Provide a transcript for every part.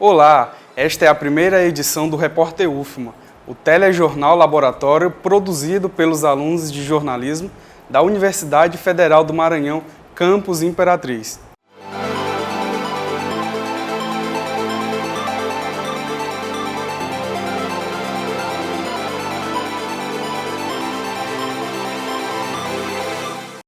Olá, esta é a primeira edição do Repórter UFMA, o telejornal laboratório produzido pelos alunos de jornalismo da Universidade Federal do Maranhão, Campus Imperatriz.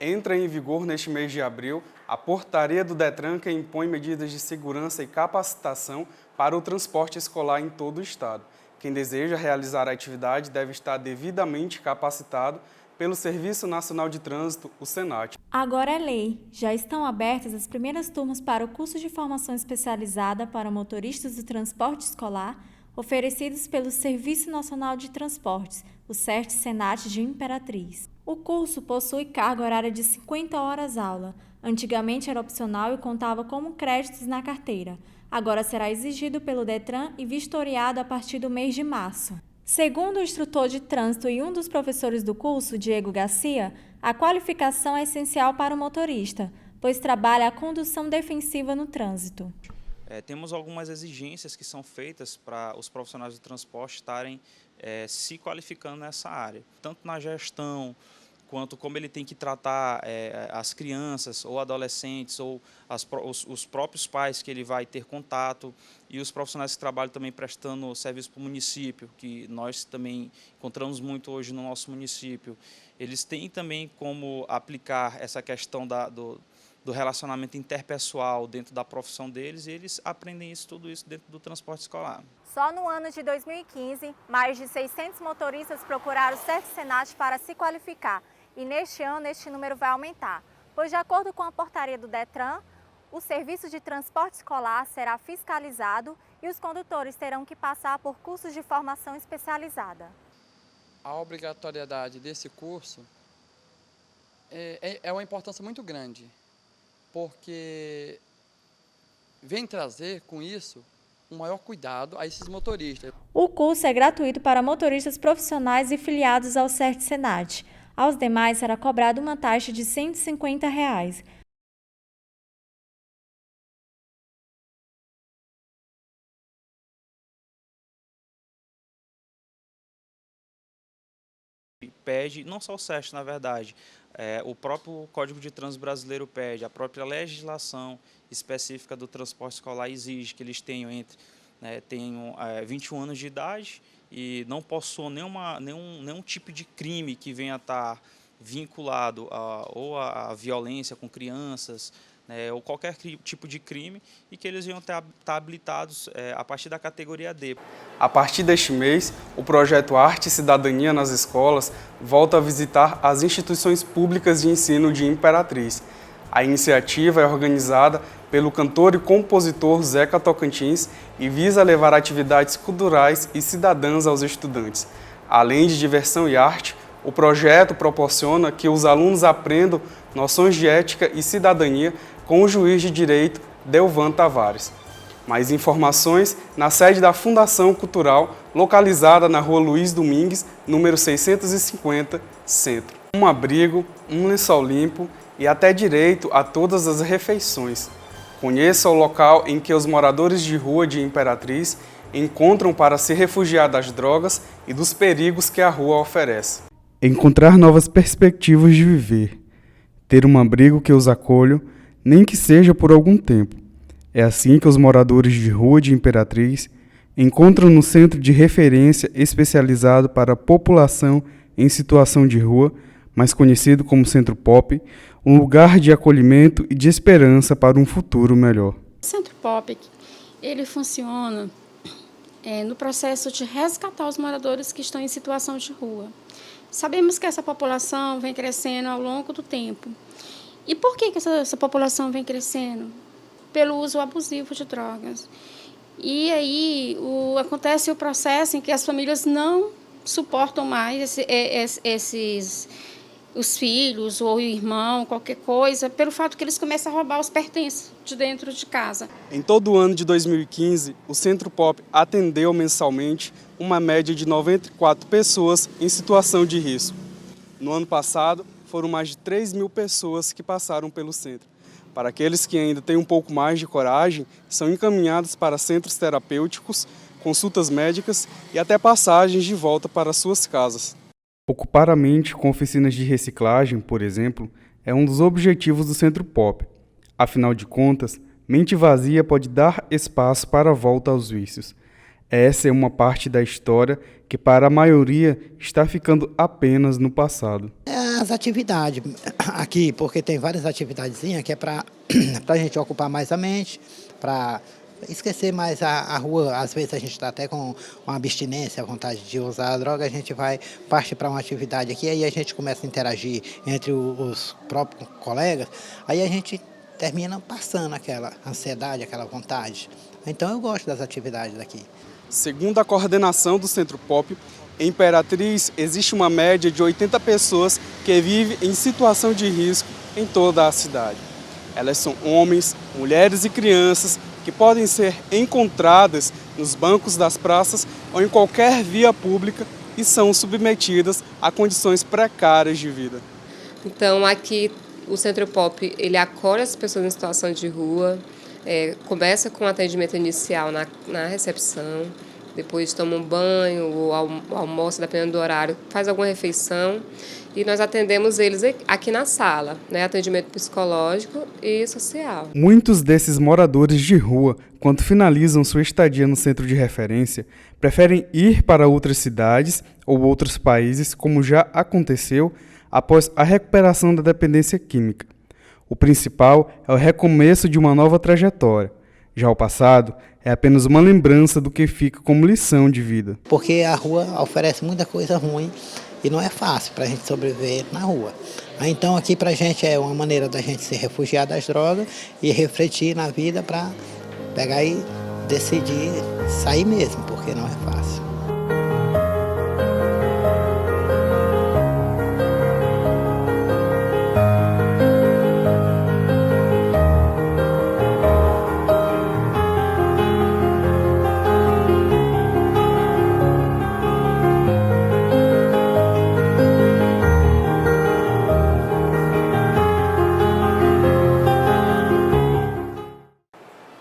Entra em vigor neste mês de abril a portaria do DETRAN que impõe medidas de segurança e capacitação para o transporte escolar em todo o estado. Quem deseja realizar a atividade deve estar devidamente capacitado pelo Serviço Nacional de Trânsito, o SENAT. Agora é lei. Já estão abertas as primeiras turmas para o curso de formação especializada para motoristas do transporte escolar, oferecidos pelo Serviço Nacional de Transportes, o SERT-SENAT de Imperatriz. O curso possui carga horária de 50 horas aula. Antigamente era opcional e contava como créditos na carteira. Agora será exigido pelo DETRAN e vistoriado a partir do mês de março. Segundo o instrutor de trânsito e um dos professores do curso, Diego Garcia, a qualificação é essencial para o motorista, pois trabalha a condução defensiva no trânsito. Temos algumas exigências que são feitas para os profissionais do transporte estarem se qualificando nessa área, tanto na gestão, quanto como ele tem que tratar as crianças ou adolescentes ou os próprios pais que ele vai ter contato e os profissionais que trabalham também prestando serviço para o município, que nós também encontramos muito hoje no nosso município. Eles têm também como aplicar essa questão do relacionamento interpessoal dentro da profissão deles e eles aprendem tudo isso dentro do transporte escolar. Só no ano de 2015, mais de 600 motoristas procuraram o SERT-SENAT para se qualificar. E neste ano, este número vai aumentar, pois de acordo com a portaria do DETRAN, o serviço de transporte escolar será fiscalizado e os condutores terão que passar por cursos de formação especializada. A obrigatoriedade desse curso é uma importância muito grande, porque vem trazer com isso um maior cuidado a esses motoristas. O curso é gratuito para motoristas profissionais e filiados ao SERT-SENAT. Aos demais será cobrada uma taxa de R$ 150. Pede, não só o SERT, na verdade, o próprio Código de Trânsito Brasileiro pede, a própria legislação específica do transporte escolar exige que eles tenham 21 anos de idade e não possuam nenhum tipo de crime que venha a estar vinculado ou à violência com crianças, ou qualquer tipo de crime, e que eles iam estar habilitados a partir da categoria D. A partir deste mês, o projeto Arte e Cidadania nas Escolas volta a visitar as instituições públicas de ensino de Imperatriz. A iniciativa é organizada pelo cantor e compositor Zeca Tocantins e visa levar atividades culturais e cidadãs aos estudantes. Além de diversão e arte, o projeto proporciona que os alunos aprendam noções de ética e cidadania com o juiz de direito Delvan Tavares. Mais informações na sede da Fundação Cultural, localizada na Rua Luiz Domingues, número 650, Centro. Um abrigo, um lençol limpo e até direito a todas as refeições. Conheça o local em que os moradores de rua de Imperatriz encontram para se refugiar das drogas e dos perigos que a rua oferece. Encontrar novas perspectivas de viver. Ter um abrigo que os acolha, nem que seja por algum tempo. É assim que os moradores de rua de Imperatriz encontram no centro de referência especializado para a população em situação de rua, mais conhecido como Centro Pop, um lugar de acolhimento e de esperança para um futuro melhor. O Centro Pop, ele funciona no processo de resgatar os moradores que estão em situação de rua. Sabemos que essa população vem crescendo ao longo do tempo. E por que essa população vem crescendo? Pelo uso abusivo de drogas. E aí acontece o processo em que as famílias não suportam mais os filhos ou o irmão, qualquer coisa, pelo fato que eles começam a roubar os pertences de dentro de casa. Em todo o ano de 2015, o Centro Pop atendeu mensalmente uma média de 94 pessoas em situação de risco. No ano passado, foram mais de 3.000 pessoas que passaram pelo centro. Para aqueles que ainda têm um pouco mais de coragem, são encaminhados para centros terapêuticos, consultas médicas e até passagens de volta para suas casas. Ocupar a mente com oficinas de reciclagem, por exemplo, é um dos objetivos do Centro Pop. Afinal de contas, mente vazia pode dar espaço para a volta aos vícios. Essa é uma parte da história que, para a maioria, está ficando apenas no passado. As atividades aqui, porque tem várias atividadezinhas que é para a gente ocupar mais a mente, para esquecer mais a rua. Às vezes a gente está até com uma abstinência, a vontade de usar a droga, a gente vai partir para uma atividade aqui, aí a gente começa a interagir entre os próprios colegas, aí a gente termina passando aquela ansiedade, aquela vontade. Então eu gosto das atividades daqui. Segundo a coordenação do Centro Pop, em Imperatriz existe uma média de 80 pessoas que vivem em situação de risco em toda a cidade. Elas são homens, mulheres e crianças que podem ser encontradas nos bancos das praças ou em qualquer via pública e são submetidas a condições precárias de vida. Então aqui o Centro Pop ele acolhe as pessoas em situação de rua, começa com o atendimento inicial na recepção, depois toma um banho, ou almoça, dependendo do horário, faz alguma refeição e nós atendemos eles aqui na sala, atendimento psicológico e social. Muitos desses moradores de rua, quando finalizam sua estadia no centro de referência, preferem ir para outras cidades ou outros países, como já aconteceu após a recuperação da dependência química. O principal é o recomeço de uma nova trajetória. Já o passado é apenas uma lembrança do que fica como lição de vida. Porque a rua oferece muita coisa ruim e não é fácil para a gente sobreviver na rua. Então aqui para a gente é uma maneira da gente se refugiar das drogas e refletir na vida para pegar e decidir sair mesmo, porque não é fácil.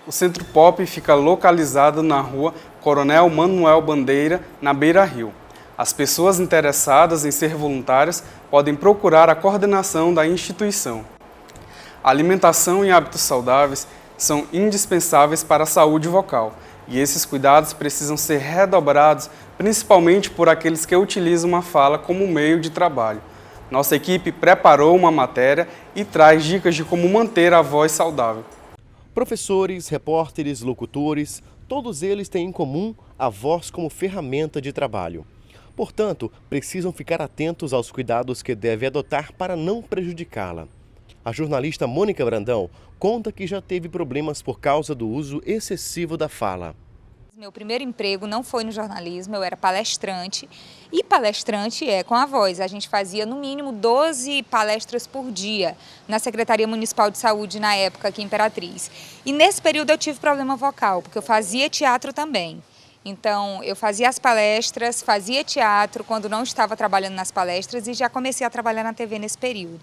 O Centro Pop fica localizado na rua Coronel Manuel Bandeira, na Beira Rio. As pessoas interessadas em ser voluntárias podem procurar a coordenação da instituição. A alimentação e hábitos saudáveis são indispensáveis para a saúde vocal, e esses cuidados precisam ser redobrados, principalmente por aqueles que utilizam a fala como meio de trabalho. Nossa equipe preparou uma matéria e traz dicas de como manter a voz saudável. Professores, repórteres, locutores, todos eles têm em comum a voz como ferramenta de trabalho. Portanto, precisam ficar atentos aos cuidados que devem adotar para não prejudicá-la. A jornalista Mônica Brandão conta que já teve problemas por causa do uso excessivo da fala. Meu primeiro emprego não foi no jornalismo, eu era palestrante, e palestrante é com a voz. A gente fazia no mínimo 12 palestras por dia na Secretaria Municipal de Saúde na época aqui em Imperatriz. E nesse período eu tive problema vocal, porque eu fazia teatro também. Então eu fazia as palestras, fazia teatro quando não estava trabalhando nas palestras e já comecei a trabalhar na TV nesse período.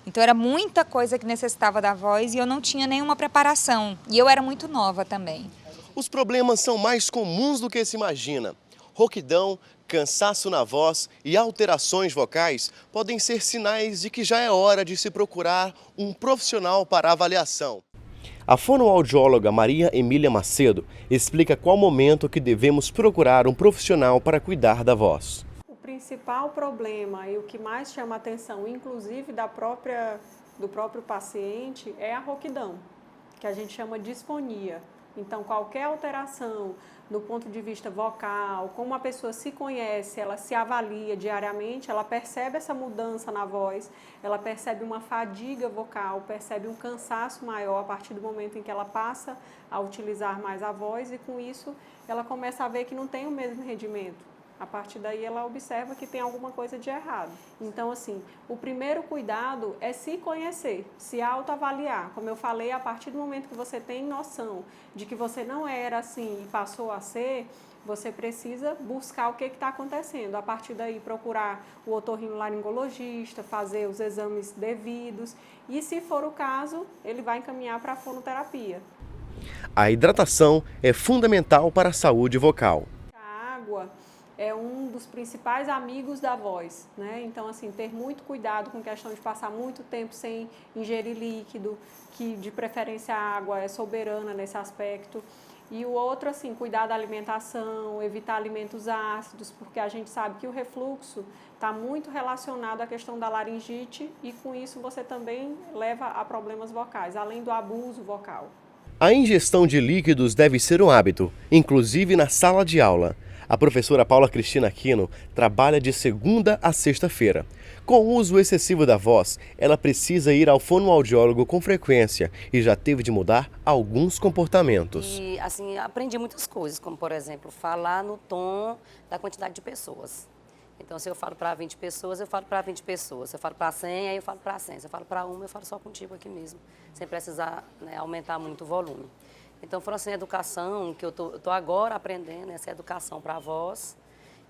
Então era muita coisa que necessitava da voz e eu não tinha nenhuma preparação. E eu era muito nova também. Os problemas são mais comuns do que se imagina. Rouquidão, cansaço na voz e alterações vocais podem ser sinais de que já é hora de se procurar um profissional para avaliação. A fonoaudióloga Maria Emília Macedo explica qual momento que devemos procurar um profissional para cuidar da voz. O principal problema e o que mais chama a atenção, inclusive do próprio paciente, é a rouquidão, que a gente chama de disfonia. Então, qualquer alteração do ponto de vista vocal, como a pessoa se conhece, ela se avalia diariamente, ela percebe essa mudança na voz, ela percebe uma fadiga vocal, percebe um cansaço maior a partir do momento em que ela passa a utilizar mais a voz e, com isso, ela começa a ver que não tem o mesmo rendimento. A partir daí ela observa que tem alguma coisa de errado. Então, assim, o primeiro cuidado é se conhecer, se autoavaliar. Como eu falei, a partir do momento que você tem noção de que você não era assim e passou a ser, você precisa buscar o que está acontecendo. A partir daí, procurar o otorrinolaringologista, fazer os exames devidos e, se for o caso, ele vai encaminhar para a fonoterapia. A hidratação é fundamental para a saúde vocal. A água é um dos principais amigos da voz, né? Então, assim, ter muito cuidado com a questão de passar muito tempo sem ingerir líquido, que de preferência a água é soberana nesse aspecto. E o outro, assim, cuidar da alimentação, evitar alimentos ácidos, porque a gente sabe que o refluxo está muito relacionado à questão da laringite e com isso você também leva a problemas vocais, além do abuso vocal. A ingestão de líquidos deve ser um hábito, inclusive na sala de aula. A professora Paula Cristina Aquino trabalha de segunda a sexta-feira. Com o uso excessivo da voz, ela precisa ir ao fonoaudiólogo com frequência e já teve de mudar alguns comportamentos. E assim, aprendi muitas coisas, como por exemplo, falar no tom da quantidade de pessoas. Então, se eu falo para 20 pessoas, eu falo para 20 pessoas. Se eu falo para 100, aí eu falo para 100. Se eu falo para uma, eu falo só contigo aqui mesmo, sem precisar, né, aumentar muito o volume. Então, foram assim, educação, que eu tô agora aprendendo, essa educação para a voz,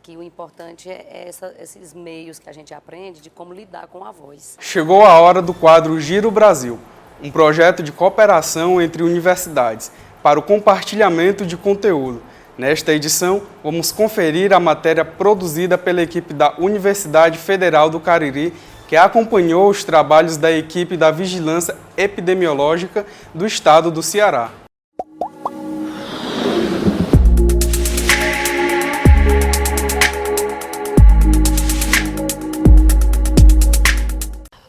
que o importante é esses meios que a gente aprende de como lidar com a voz. Chegou a hora do quadro Giro Brasil, um projeto de cooperação entre universidades para o compartilhamento de conteúdo. Nesta edição, vamos conferir a matéria produzida pela equipe da Universidade Federal do Cariri, que acompanhou os trabalhos da equipe da Vigilância Epidemiológica do Estado do Ceará.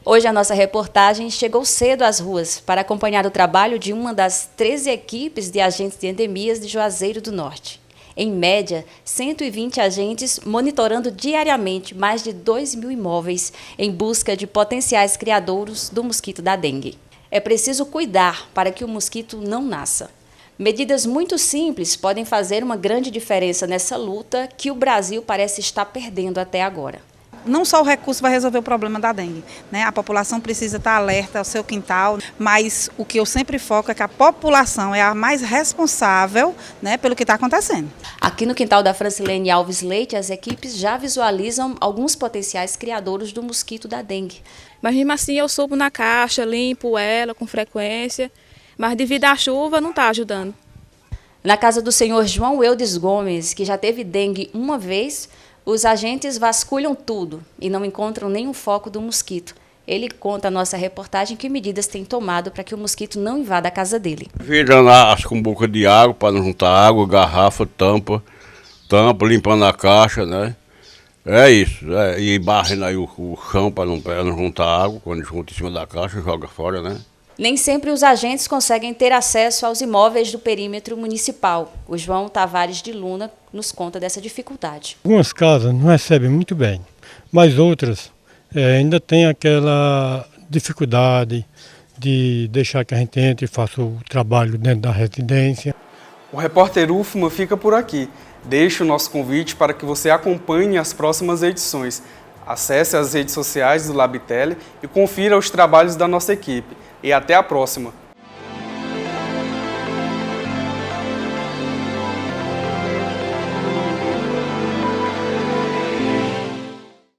Hoje a nossa reportagem chegou cedo às ruas para acompanhar o trabalho de uma das 13 equipes de agentes de endemias de Juazeiro do Norte. Em média, 120 agentes monitorando diariamente mais de 2.000 imóveis em busca de potenciais criadouros do mosquito da dengue. É preciso cuidar para que o mosquito não nasça. Medidas muito simples podem fazer uma grande diferença nessa luta que o Brasil parece estar perdendo até agora. Não só o recurso vai resolver o problema da dengue, né? A população precisa estar alerta ao seu quintal, mas o que eu sempre foco é que a população é a mais responsável, né, pelo que está acontecendo. Aqui no quintal da Francilene Alves Leite, as equipes já visualizam alguns potenciais criadouros do mosquito da dengue. Mas mesmo assim eu subo na caixa, limpo ela com frequência, mas devido à chuva não está ajudando. Na casa do senhor João Eudes Gomes, que já teve dengue uma vez, os agentes vasculham tudo e não encontram nenhum foco do mosquito. Ele conta a nossa reportagem que medidas tem tomado para que o mosquito não invada a casa dele. Virando as cumbucas de água para não juntar água, garrafa, tampa, limpando a caixa, né? É isso. E barrendo aí o chão para não juntar água, quando junta em cima da caixa, joga fora, né? Nem sempre os agentes conseguem ter acesso aos imóveis do perímetro municipal. O João Tavares de Luna nos conta dessa dificuldade. Algumas casas não recebem muito bem, mas outras ainda têm aquela dificuldade de deixar que a gente entre e faça o trabalho dentro da residência. O repórter UFMA fica por aqui. Deixe o nosso convite para que você acompanhe as próximas edições. Acesse as redes sociais do LabTele e confira os trabalhos da nossa equipe. E até a próxima!